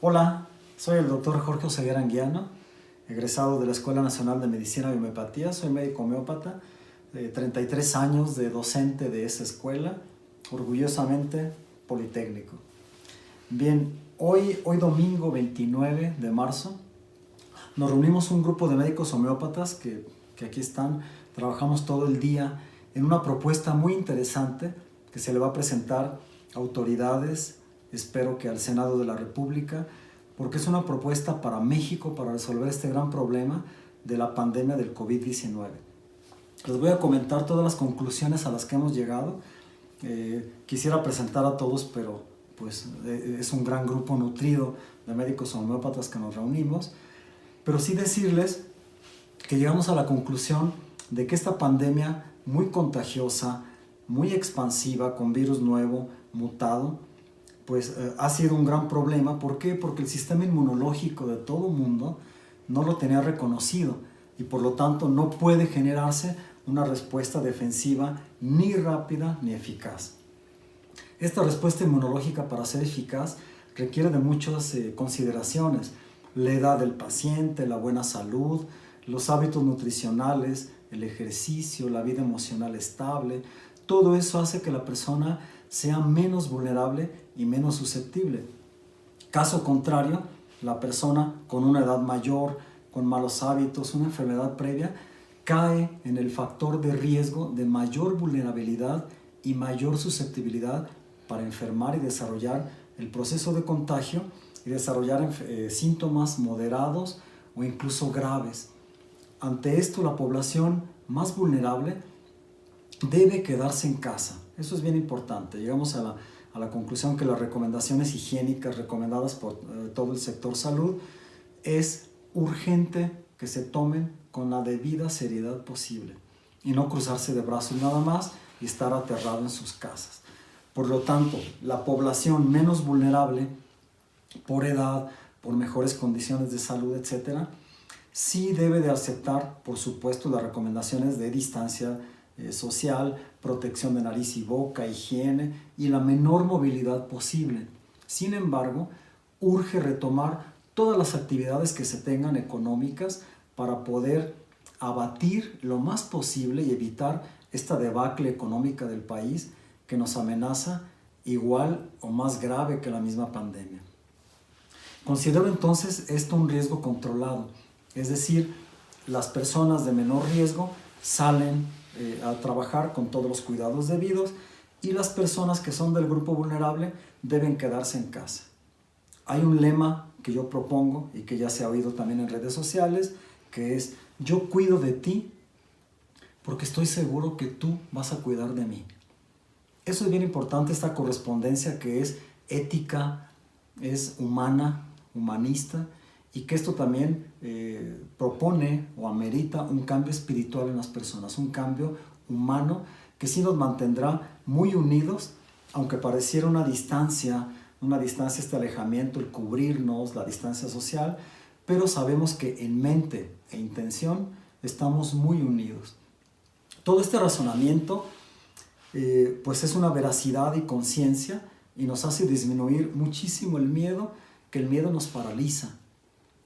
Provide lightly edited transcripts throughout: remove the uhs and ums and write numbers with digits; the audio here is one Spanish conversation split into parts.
Hola, soy el doctor Jorge Oseguera Anguiano, egresado de la Escuela Nacional de Medicina y Homeopatía. Soy médico homeópata, 33 años de docente de esa escuela, orgullosamente politécnico. Bien, hoy domingo 29 de marzo, nos reunimos un grupo de médicos homeópatas que aquí están. Trabajamos todo el día en una propuesta muy interesante que se le va a presentar a autoridades, espero que al Senado de la República, porque es una propuesta para México para resolver este gran problema de la pandemia del COVID-19. Les voy a comentar todas las conclusiones a las que hemos llegado. Quisiera presentar a todos, pero pues es un gran grupo nutrido de médicos homeópatas que nos reunimos, pero sí decirles que llegamos a la conclusión de que esta pandemia muy contagiosa, muy expansiva, con virus nuevo, mutado, pues ha sido un gran problema. ¿Por qué? Porque el sistema inmunológico de todo el mundo no lo tenía reconocido y por lo tanto no puede generarse una respuesta defensiva ni rápida ni eficaz. Esta respuesta inmunológica, para ser eficaz, requiere de muchas consideraciones: la edad del paciente, la buena salud, los hábitos nutricionales, el ejercicio, la vida emocional estable. Todo eso hace que la persona sea menos vulnerable y menos susceptible. Caso contrario, la persona con una edad mayor, con malos hábitos, una enfermedad previa, cae en el factor de riesgo de mayor vulnerabilidad y mayor susceptibilidad para enfermar y desarrollar el proceso de contagio y desarrollar síntomas moderados o incluso graves. Ante esto, la población más vulnerable debe quedarse en casa. Eso es bien importante. Llegamos a la conclusión que las recomendaciones higiénicas recomendadas por todo el sector salud es urgente que se tomen con la debida seriedad posible y no cruzarse de brazos nada más y estar aterrado en sus casas. Por lo tanto, la población menos vulnerable por edad, por mejores condiciones de salud, etc., sí debe de aceptar, por supuesto, las recomendaciones de distancia social, protección de nariz y boca, higiene y la menor movilidad posible. Sin embargo, urge retomar todas las actividades que se tengan económicas para poder abatir lo más posible y evitar esta debacle económica del país que nos amenaza igual o más grave que la misma pandemia. Considero entonces esto un riesgo controlado, es decir, las personas de menor riesgo salen a trabajar con todos los cuidados debidos y las personas que son del grupo vulnerable deben quedarse en casa. Hay un lema que yo propongo y que ya se ha oído también en redes sociales, que es: yo cuido de ti porque estoy seguro que tú vas a cuidar de mí. Eso es bien importante, esta correspondencia que es ética, es humana, humanista, y que esto también propone o amerita un cambio espiritual en las personas, un cambio humano que sí nos mantendrá muy unidos, aunque pareciera una distancia, este alejamiento, el cubrirnos, la distancia social, pero sabemos que en mente e intención estamos muy unidos. Todo este razonamiento pues es una veracidad y conciencia y nos hace disminuir muchísimo el miedo, que el miedo nos paraliza.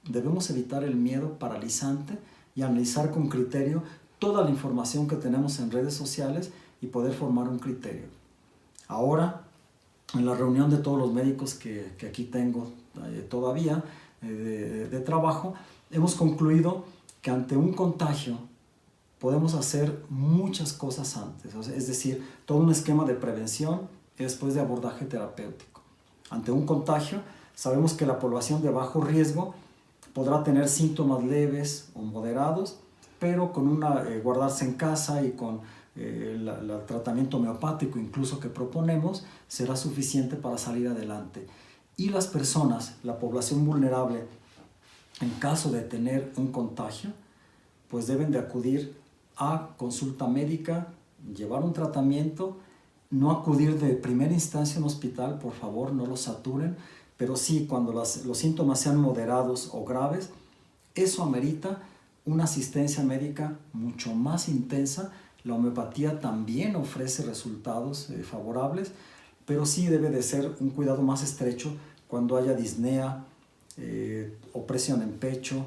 Debemos evitar el miedo paralizante y analizar con criterio toda la información que tenemos en redes sociales y poder formar un criterio. Ahora, en la reunión de todos los médicos que aquí tengo todavía de trabajo, hemos concluido que ante un contagio podemos hacer muchas cosas antes, es decir, todo un esquema de prevención y después de abordaje terapéutico. Ante un contagio, sabemos que la población de bajo riesgo podrá tener síntomas leves o moderados, pero con guardarse en casa y con el tratamiento homeopático incluso que proponemos, será suficiente para salir adelante. Y las personas, la población vulnerable, en caso de tener un contagio, pues deben de acudir a consulta médica, llevar un tratamiento, no acudir de primera instancia a un hospital, por favor, no lo saturen, pero sí, cuando los síntomas sean moderados o graves, eso amerita una asistencia médica mucho más intensa. La homeopatía también ofrece resultados favorables, pero sí debe de ser un cuidado más estrecho cuando haya disnea, opresión en pecho,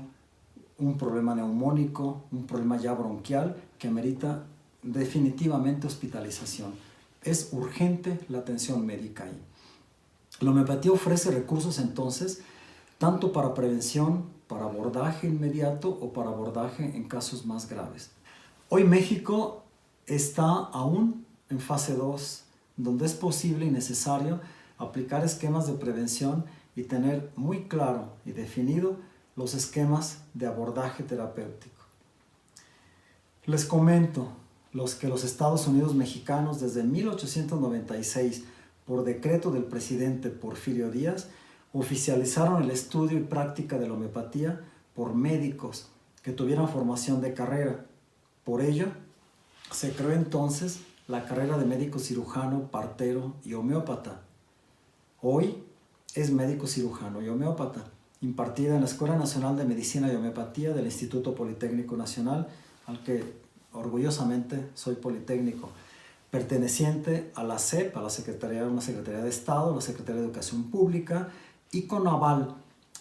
un problema neumónico, un problema ya bronquial que amerita definitivamente hospitalización. Es urgente la atención médica ahí. La homeopatía ofrece recursos entonces tanto para prevención, para abordaje inmediato o para abordaje en casos más graves. Hoy México está aún en fase 2, donde es posible y necesario aplicar esquemas de prevención y tener muy claro y definido los esquemas de abordaje terapéutico. Les comento que los Estados Unidos mexicanos desde 1896, por decreto del presidente Porfirio Díaz, oficializaron el estudio y práctica de la homeopatía por médicos que tuvieran formación de carrera. Por ello, se creó entonces la carrera de médico cirujano, partero y homeópata. Hoy es médico cirujano y homeópata, impartida en la Escuela Nacional de Medicina y Homeopatía del Instituto Politécnico Nacional, al que orgullosamente soy politécnico, perteneciente a la SEP, a una Secretaría de Estado, la Secretaría de Educación Pública, y con aval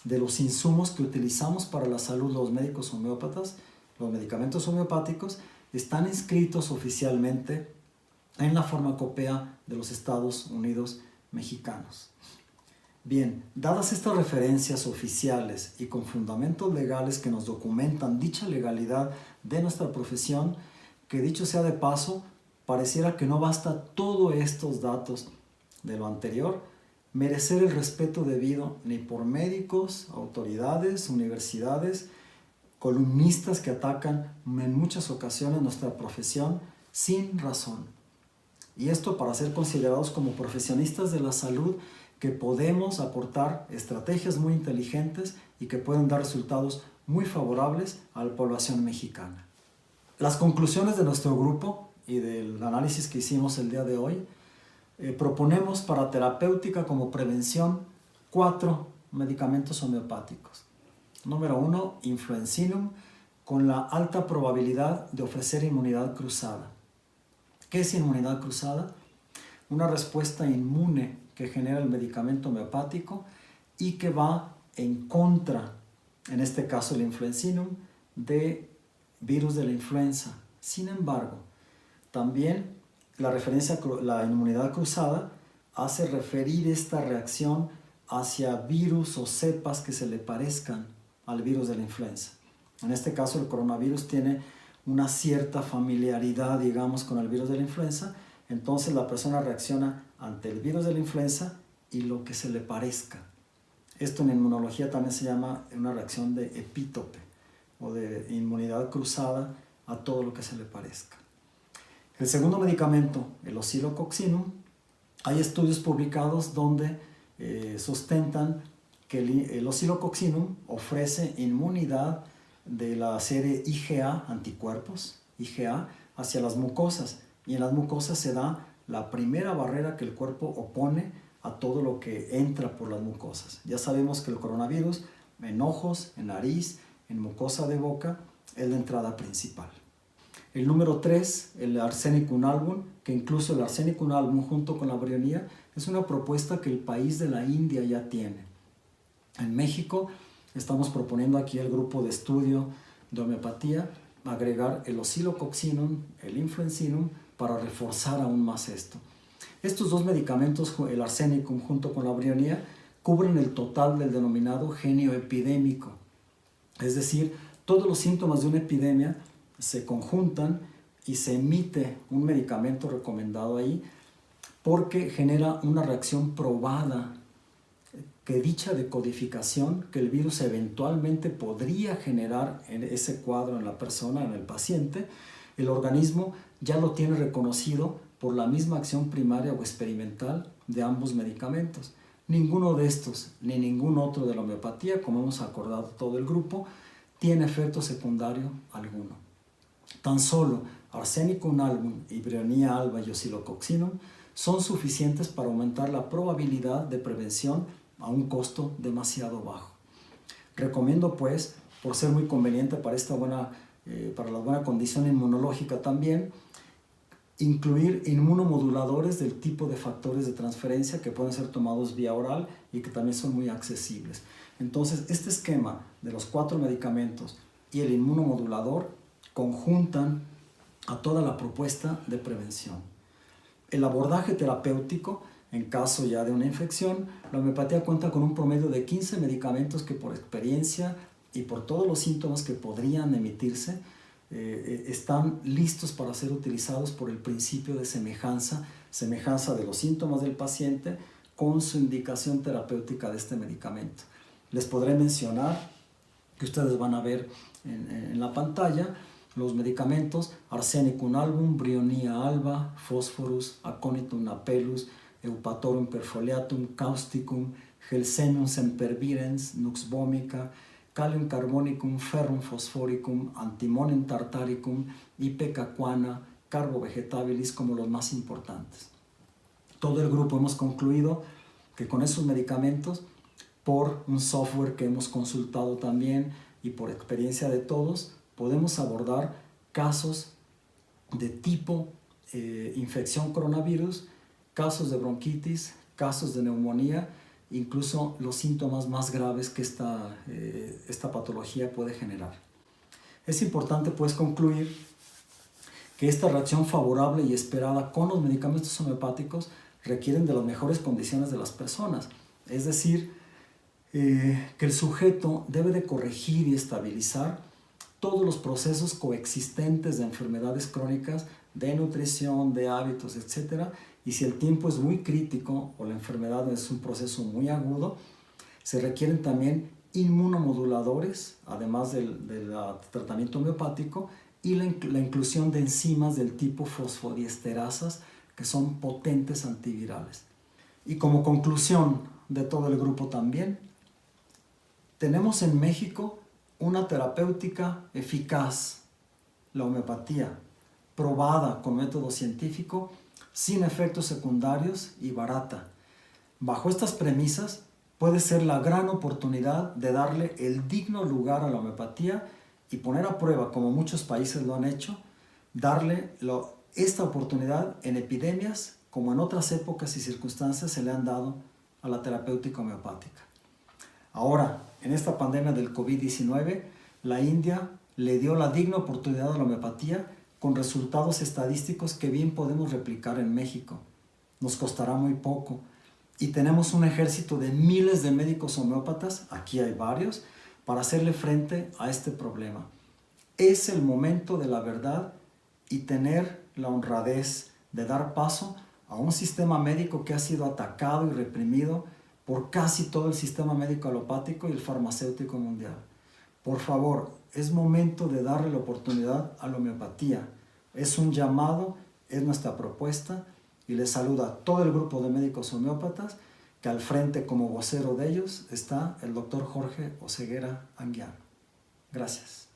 de los insumos que utilizamos para la salud los médicos homeópatas, los medicamentos homeopáticos, están inscritos oficialmente en la farmacopea de los Estados Unidos mexicanos. Bien, dadas estas referencias oficiales y con fundamentos legales que nos documentan dicha legalidad de nuestra profesión, que dicho sea de paso, pareciera que no basta todos estos datos de lo anterior, merecer el respeto debido ni por médicos, autoridades, universidades, columnistas que atacan en muchas ocasiones nuestra profesión sin razón. Y esto para ser considerados como profesionistas de la salud que podemos aportar estrategias muy inteligentes y que pueden dar resultados muy favorables a la población mexicana. Las conclusiones de nuestro grupo y del análisis que hicimos el día de hoy, proponemos para terapéutica como prevención 4 medicamentos homeopáticos. Número 1, Influencinum, con la alta probabilidad de ofrecer inmunidad cruzada. ¿Qué es inmunidad cruzada? Una respuesta inmune que genera el medicamento homeopático y que va en contra, en este caso el Influencinum, de virus de la influenza. Sin embargo, también la inmunidad cruzada hace referir esta reacción hacia virus o cepas que se le parezcan al virus de la influenza. En este caso, el coronavirus tiene una cierta familiaridad, digamos, con el virus de la influenza. Entonces, la persona reacciona ante el virus de la influenza y lo que se le parezca. Esto en inmunología también se llama una reacción de epítope o de inmunidad cruzada a todo lo que se le parezca. El segundo medicamento, el Oscillococcinum, hay estudios publicados donde sustentan que el Oscillococcinum ofrece inmunidad de la serie IgA, anticuerpos IgA, hacia las mucosas. Y en las mucosas se da la primera barrera que el cuerpo opone a todo lo que entra por las mucosas. Ya sabemos que el coronavirus en ojos, en nariz, en mucosa de boca, es la entrada principal. El número 3, el Arsenicum album, que incluso el Arsenicum album junto con la brionía es una propuesta que el país de la India ya tiene. En México estamos proponiendo aquí el grupo de estudio de homeopatía agregar el Oscillococcinum, el Influencinum, para reforzar aún más esto. Estos dos medicamentos, el Arsenicum junto con la brionía, cubren el total del denominado genio epidémico. Es decir, todos los síntomas de una epidemia se conjuntan y se emite un medicamento recomendado ahí porque genera una reacción probada que dicha decodificación que el virus eventualmente podría generar en ese cuadro en la persona, en el paciente, el organismo ya lo tiene reconocido por la misma acción primaria o experimental de ambos medicamentos. Ninguno de estos ni ningún otro de la homeopatía, como hemos acordado todo el grupo, tiene efecto secundario alguno. Tan solo Arsenicum album y Brionía alba y Oscillococcinum son suficientes para aumentar la probabilidad de prevención a un costo demasiado bajo. Recomiendo pues, por ser muy conveniente para la buena condición inmunológica también, incluir inmunomoduladores del tipo de factores de transferencia que pueden ser tomados vía oral y que también son muy accesibles. Entonces, este esquema de los 4 medicamentos y el inmunomodulador conjuntan a toda la propuesta de prevención. El abordaje terapéutico, en caso ya de una infección, la homeopatía cuenta con un promedio de 15 medicamentos que por experiencia y por todos los síntomas que podrían emitirse, están listos para ser utilizados por el principio de semejanza de los síntomas del paciente con su indicación terapéutica de este medicamento. Les podré mencionar, que ustedes van a ver en la pantalla, los medicamentos Arsenicum album, Bryonia alba, Phosphorus, Aconitum napellus, Eupatorum perfoliatum, Causticum, Gelsenum sempervirens, Nux vomica, Kalium carbonicum, Ferrum phosphoricum, Antimonium tartaricum, Ipecacuana, Carbo vegetabilis como los más importantes. Todo el grupo hemos concluido que con esos medicamentos, por un software que hemos consultado también y por experiencia de todos, podemos abordar casos de tipo infección coronavirus, casos de bronquitis, casos de neumonía, incluso los síntomas más graves que esta patología puede generar. Es importante pues concluir que esta reacción favorable y esperada con los medicamentos homeopáticos requieren de las mejores condiciones de las personas, es decir, que el sujeto debe de corregir y estabilizar todos los procesos coexistentes de enfermedades crónicas, de nutrición, de hábitos, etc. Y si el tiempo es muy crítico o la enfermedad es un proceso muy agudo, se requieren también inmunomoduladores, además del tratamiento homeopático, y la inclusión de enzimas del tipo fosfodiesterasas, que son potentes antivirales. Y como conclusión de todo el grupo también, tenemos en México una terapéutica eficaz, la homeopatía, probada con método científico, sin efectos secundarios y barata. Bajo estas premisas, puede ser la gran oportunidad de darle el digno lugar a la homeopatía y poner a prueba, como muchos países lo han hecho, darle esta oportunidad en epidemias como en otras épocas y circunstancias se le han dado a la terapéutica homeopática. Ahora, en esta pandemia del COVID-19, la India le dio la digna oportunidad a la homeopatía con resultados estadísticos que bien podemos replicar en México. Nos costará muy poco. Y tenemos un ejército de miles de médicos homeópatas, aquí hay varios, para hacerle frente a este problema. Es el momento de la verdad y tener la honradez de dar paso a un sistema médico que ha sido atacado y reprimido por casi todo el sistema médico alopático y el farmacéutico mundial. Por favor, es momento de darle la oportunidad a la homeopatía. Es un llamado, es nuestra propuesta y les saluda todo el grupo de médicos homeópatas que al frente como vocero de ellos está el doctor Jorge Oseguera Anguiano. Gracias.